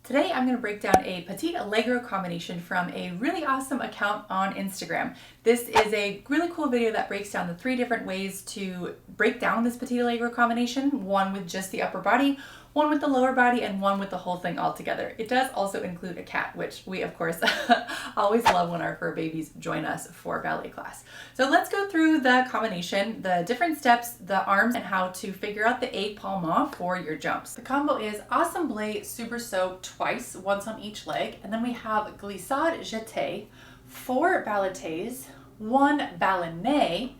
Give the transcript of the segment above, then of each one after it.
Today I'm going to break down a Petite Allegro combination from a really awesome account on Instagram. This is a really cool video that breaks down the 3 different ways to break down this Petite Allegro combination, one with just the upper body, one with the lower body, and one with the whole thing all together. It does also include a cat, which we of course always love when our fur babies join us for ballet class. So let's go through the combination, the different steps, the arms, and how to figure out the épaulement for your jumps. The combo is Assemblée Soubresaut twice, once on each leg, and then we have Glissade, jeté, 4 Ballotés, 1 Ballonné,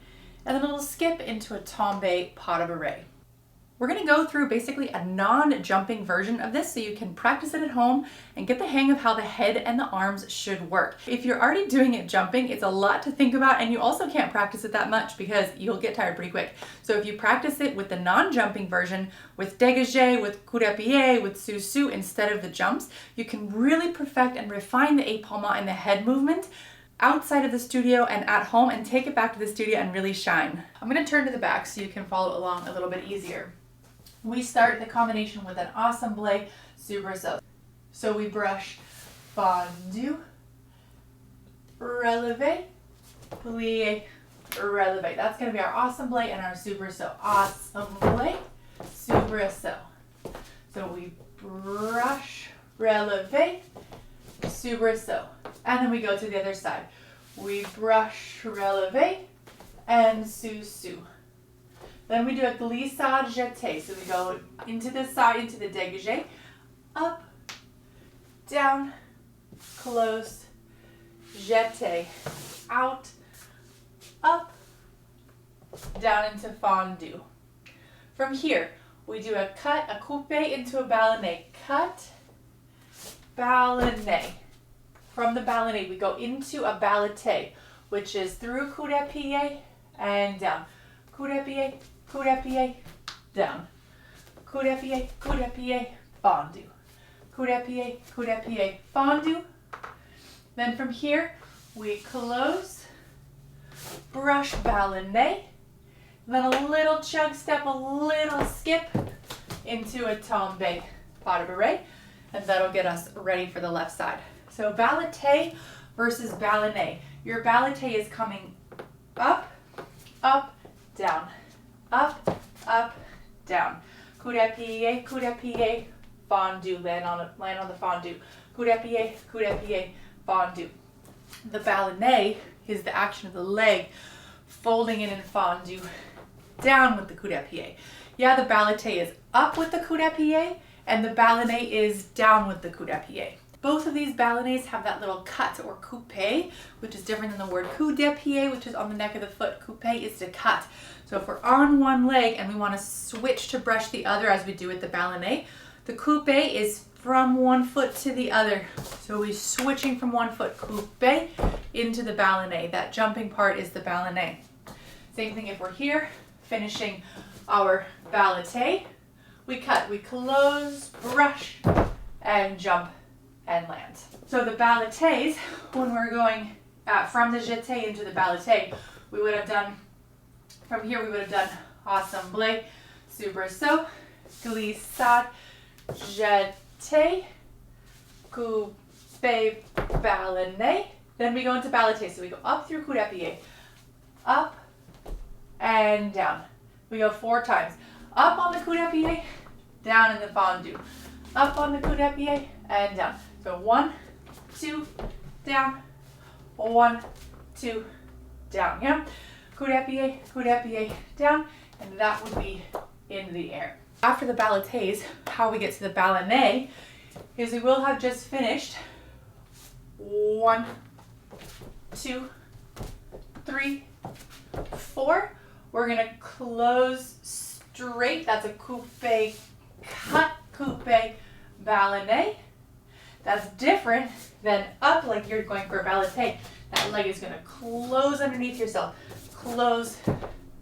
and then a little skip into a Tombé pas de bourrée. We're going to go through basically a non-jumping version of this so you can practice it at home and get the hang of how the head and the arms should work. If you're already doing it jumping, it's a lot to think about, and you also can't practice it that much because you'll get tired pretty quick. So if you practice it with the non-jumping version, with dégagé, with coup de pied, with sous-sous instead of the jumps, you can really perfect and refine the épaulement and the head movement outside of the studio and at home, and take it back to the studio and really shine. I'm going to turn to the back so you can follow along a little bit easier. We start the combination with an Assemblée Soubresaut. So we brush, tendu, relevé, plié, relevé. That's going to be our Assemblée and our Soubresaut. Assemblée, Soubresaut. So we brush, relevé, Soubresaut. And then we go to the other side. We brush, relevé, and sous-sous. Then we do a glissade jeté. So we go into the side, into the dégagé, up, down, close, jeté, out, up, down into tendu. From here, we do a cut, a coupé into a ballonné. Cut, ballonné. From the ballonné, we go into a balloté, which is through coup de pied and down. Coup de pied, down. Coup de pied, tendu. Coup de pied, tendu. Then from here, we close, brush, ballonné, then a little chug step, a little skip into a tombé pas de bourrée, and that'll get us ready for the left side. So balloté versus ballonné. Your balloté is coming up, up, down, up, up, down. Coup de pied, tendu. Land on the tendu. Coup de pied, tendu. The ballonné is the action of the leg folding in and tendu down with the coup de pied. Yeah, the balloté is up with the coup de pied, and the ballonné is down with the coup de pied. Both of these ballonnés have that little cut or coupé, which is different than the word coup de pied, which is on the neck of the foot. Coupé is to cut. So if we're on one leg and we want to switch to brush the other as we do with the ballonné, the coupé is from one foot to the other. So we're switching from one foot, coupé, into the ballonné. That jumping part is the ballonné. Same thing if we're here, finishing our balloté. We cut, we close, brush, and jump and land. So the ballotés, when we're going from the jeté into the balloté, we would have done, from here we would have done Assemblée, Soubresaut, Glissade, jeté, coupé, ballonné. Then we go into balloté. So we go up through coup de pied, up and down. We go 4 times. Up on the coup de pied, down in the tendu. Up on the coup de pied and down. So 1, 2, down, 1, 2, down. Yeah? Coup de pied, down, and that would be in the air. After the ballotés, how we get to the ballonné is we will have just finished 1, 2, 3, 4. We're going to close straight. That's a coupé, cut, coupé, ballonné. That's different than up like you're going for a balloté. That leg is going to close underneath yourself. Close,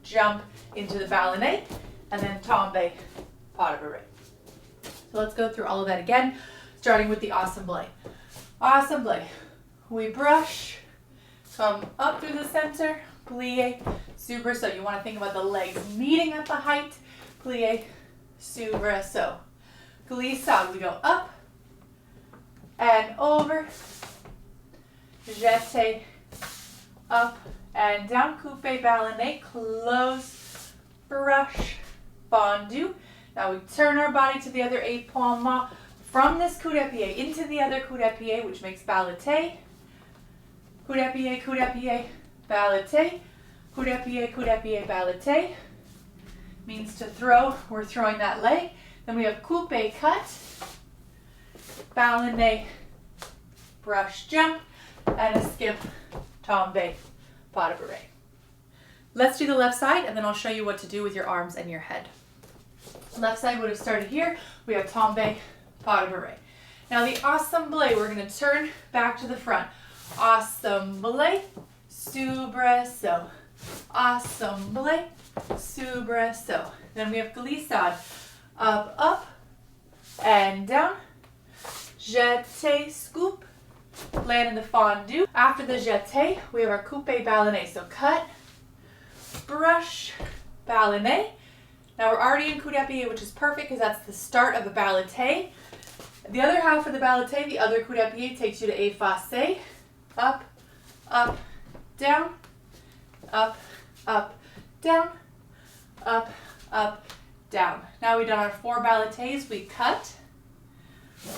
jump into the ballonné, and then tombé pas de bourrée. So let's go through all of that again, starting with the Assemblée. Assemblée. We brush, come up through the center, plié, soubresaut. You want to think about the legs meeting at the height, plié, soubresaut. Glissade, we go up, and over, jeté, up and down, coupé, ballonné, close, brush, tendu. Now we turn our body to the other épaulement from this coup d'épée into the other coup d'épée, which makes balloté, coup d'épée, balloté, coup d'épée, balloté. Means to throw, we're throwing that leg. Then we have coupé, cut, ballonné, brush, jump, and a skip, tombé, pas de bourrée. Let's do the left side, and then I'll show you what to do with your arms and your head. Left side would have started here. We have tombé, pas de bourrée. Now the assemblée, we're going to turn back to the front. Assemblée, soubresaut. Assemblée, soubresaut. Then we have glissade. Up, up, and down. Jeté, scoop. Land in the tendu. After the jeté, we have our coupé, ballonné. So cut, brush, ballonné. Now we're already in coup d'épée, which is perfect because that's the start of the balloté. The other half of the balloté, the other coup d'épée, takes you to effacé. Up, up, down, up, up, down, up, up, down. Now we've done our 4 ballotés. We cut,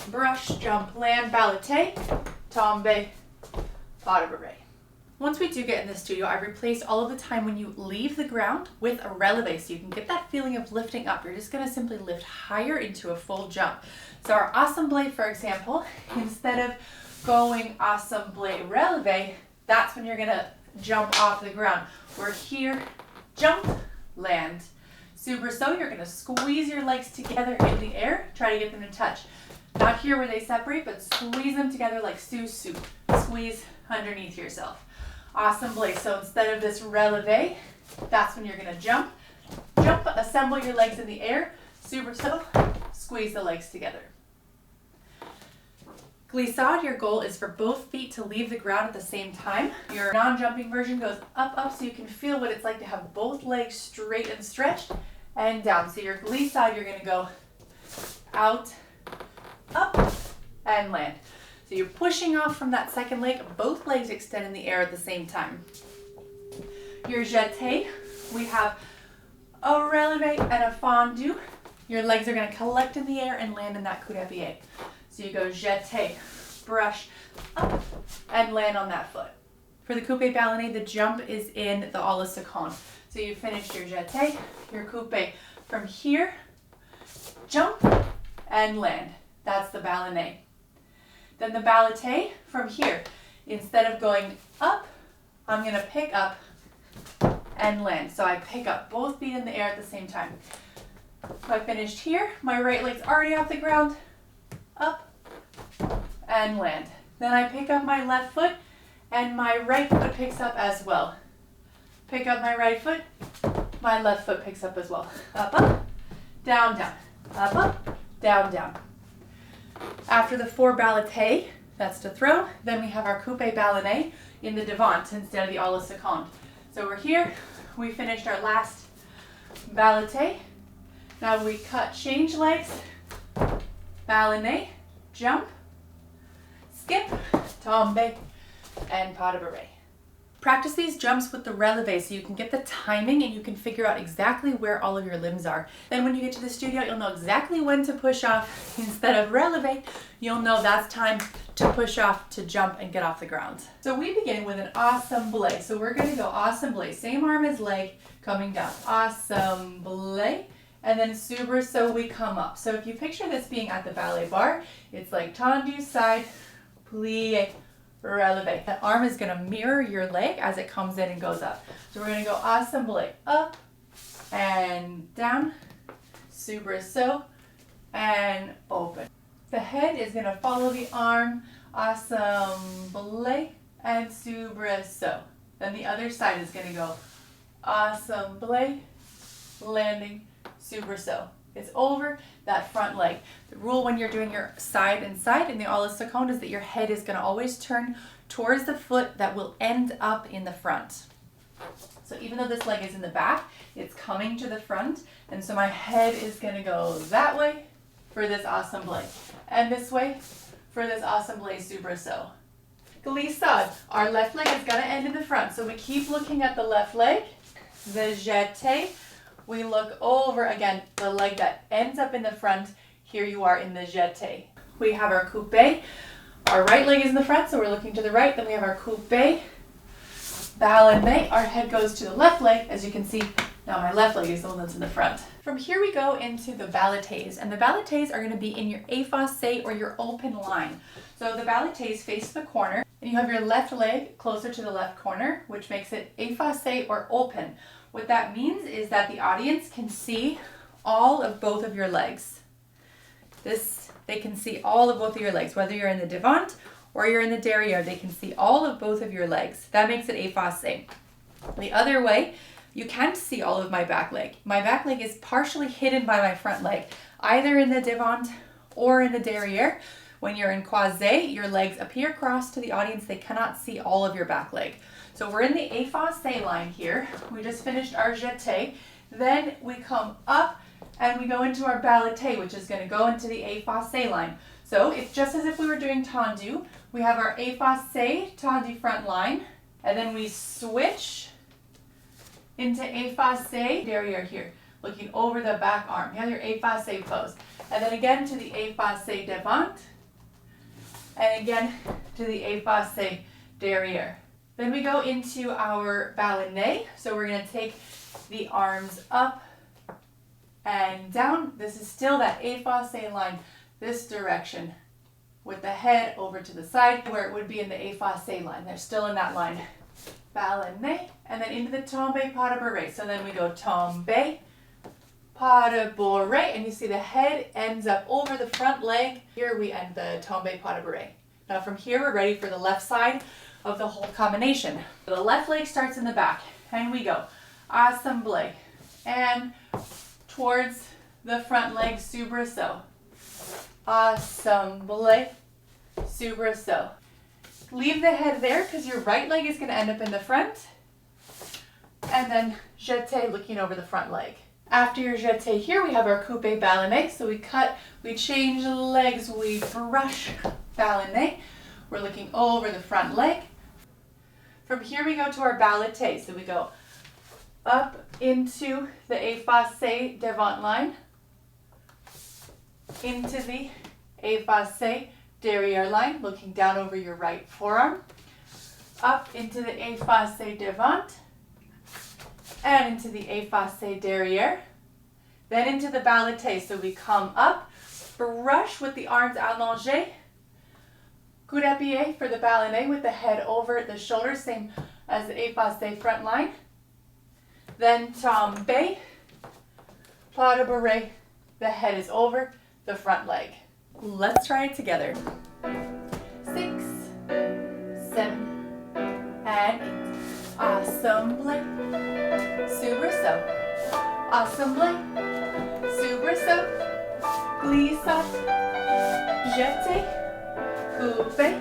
brush, jump, land, balloté, tombé, pas de bourrée. Once we do get in the studio, I've replaced all of the time when you leave the ground with a relevé, so you can get that feeling of lifting up. You're just going to simply lift higher into a full jump. So our assemblée, for example, instead of going assemblée, relevé, that's when you're going to jump off the ground. We're here, jump, land. Soubresaut, you're going to squeeze your legs together in the air, try to get them to touch. Not here where they separate, but squeeze them together like sous-soup. Squeeze underneath yourself. Assemblée, so instead of this relevé, that's when you're going to jump, assemble your legs in the air, soubresaut, squeeze the legs together. Glissade, your goal is for both feet to leave the ground at the same time. Your non-jumping version goes up, up, so you can feel what it's like to have both legs straight and stretched, and down. So your glissade, you're going to go out, up, and land. So you're pushing off from that second leg, both legs extend in the air at the same time. Your jeté, we have a relevé and a tendu. Your legs are going to collect in the air and land in that coup d'épée. So you go jeté, brush, up, and land on that foot. For the coupé ballonné, the jump is in the à la seconde. So you finish your jeté, your coupé from here, jump, and land. That's the ballonné. Then the balloté from here. Instead of going up, I'm going to pick up and land. So I pick up both feet in the air at the same time. So I finished here. My right leg's already off the ground. Up and land. Then I pick up my left foot and my right foot picks up as well. Pick up my right foot. My left foot picks up as well. Up, up, down, down. Up, up, down, down. After the 4 balloté, that's to throw, then we have our coupé ballonné in the devant instead of the à la seconde. So we're here, we finished our last balloté. Now we cut, change legs, ballonné, jump, skip, tombé, and pas de bourrée. Practice these jumps with the relevé so you can get the timing and you can figure out exactly where all of your limbs are. Then when you get to the studio, you'll know exactly when to push off. Instead of relevé, you'll know that's time to push off, to jump and get off the ground. So we begin with an assemblée. So we're going to go assemblée, same arm as leg, coming down. Assemblée, and then soubresaut, we come up. So if you picture this being at the ballet bar, it's like tendu, side, plié, relevé. The arm is going to mirror your leg as it comes in and goes up. So we're going to go assemblée, up and down, soubresaut, and open. The head is going to follow the arm, assemblée, and soubresaut. Then the other side is going to go assemblée, landing, soubresaut. It's over that front leg. The rule when you're doing your side and side in the à la seconde is that your head is going to always turn towards the foot that will end up in the front. So even though this leg is in the back, it's coming to the front, and so my head is going to go that way for this assemblée, and this way for this assemblée soubresaut. Glissade. Our left leg is going to end in the front, so we keep looking at the left leg. The jeté. We look over again, the leg that ends up in the front. Here you are in the jeté. We have our coupé. Our right leg is in the front, so we're looking to the right. Then we have our coupé. Ballonné. Our head goes to the left leg. As you can see, now my left leg is the one that's in the front. From here we go into the ballotés, and the ballotés are going to be in your effacé or your open line. So the ballotés face the corner, and you have your left leg closer to the left corner, which makes it effacé or open. What that means is that the audience can see all of both of your legs. They can see all of both of your legs, whether you're in the devant or you're in the derrière, they can see all of both of your legs. That makes it effacé. The other way, you can't see all of my back leg. My back leg is partially hidden by my front leg, either in the devant or in the derrière. When you're in croisé, your legs appear crossed to the audience. They cannot see all of your back leg. So we're in the effacé line here. We just finished our jeté. Then we come up and we go into our balloté, which is going to go into the effacé line. So it's just as if we were doing tendu. We have our effacé, tendu front line, and then we switch into effacé derrière here, looking over the back arm. You have your effacé pose. And then again to the effacé devant, and again to the effacé derrière. Then we go into our ballonné. So we're going to take the arms up and down. This is still that effacé line, this direction, with the head over to the side where it would be in the effacé line. They're still in that line. Ballonné, and then into the tombé, pas de bourrée. So then we go tombé, pas de bourrée, and you see the head ends up over the front leg. Here we end the tombé, pas de bourrée. Now from here we're ready for the left side of the whole combination. The left leg starts in the back, and we go assemblée, and towards the front leg soubresaut. Assemblée, soubresaut. Leave the head there because your right leg is going to end up in the front, and then jeté looking over the front leg. After your jeté here, we have our coupé ballonné. So we cut, we change legs, we brush ballonné. We're looking over the front leg. From here we go to our balloté. So we go up into the effacé devant line, into the effacé derrière line, looking down over your right forearm, up into the effacé devant, and into the effacé derrière, then into the balloté. So we come up, brush with the arms allongés, coup d'appuyer for the ballonné with the head over the shoulders, same as the effacé front line, then tombé, pas de bourrée, the head is over the front leg. Let's try it together. 6, 7, and 8. Assemblée, soubresaut. Assemblée, soubresaut. Glissade, jeté, coupé,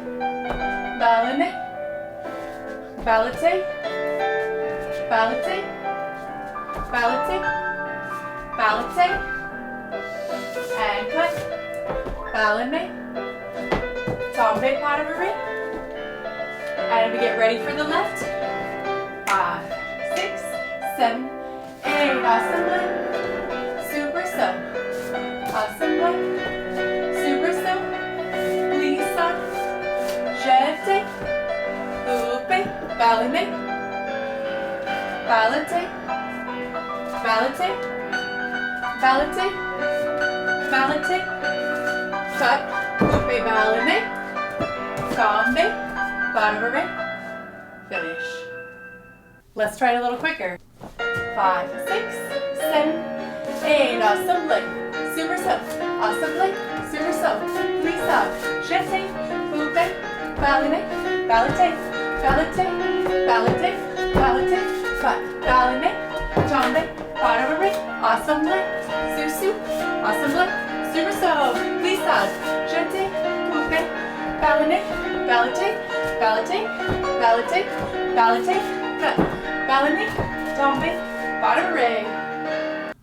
ballonné, balloté, balloté, balloté, balloté, and cut. Ballonné, tombé, pas de bourrée, and we get ready for the left. 5, 6, 7, 8. Assemblée, soubresaut. Assemblée, soubresaut. Glissade, jeté, coupé, ballonné, balloté, balloté, balloté, balloté. Cut, coupé, ballonné, tombé, pas de bourrée, finish. Let's try it a little quicker. 5, 6, 7, 8. Assemblée, soubresaut. Assemblée, soubresaut. Glissade, jeté, coupé, ballonné, balloté, balloté, balloté, balloté. Cut, ballonné, tombé, pas de bourrée. Assemblée, sous-sous. Assemblée, soubresaut, glissade, jeté, coupé, ballonné, balloté, balloté, balloté, balloté, cut, ballonné, tombé, pas de bourrée.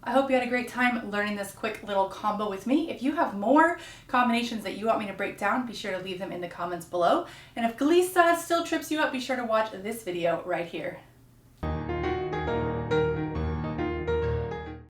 I hope you had a great time learning this quick little combo with me. If you have more combinations that you want me to break down, be sure to leave them in the comments below. And if Glissade still trips you up, be sure to watch this video right here.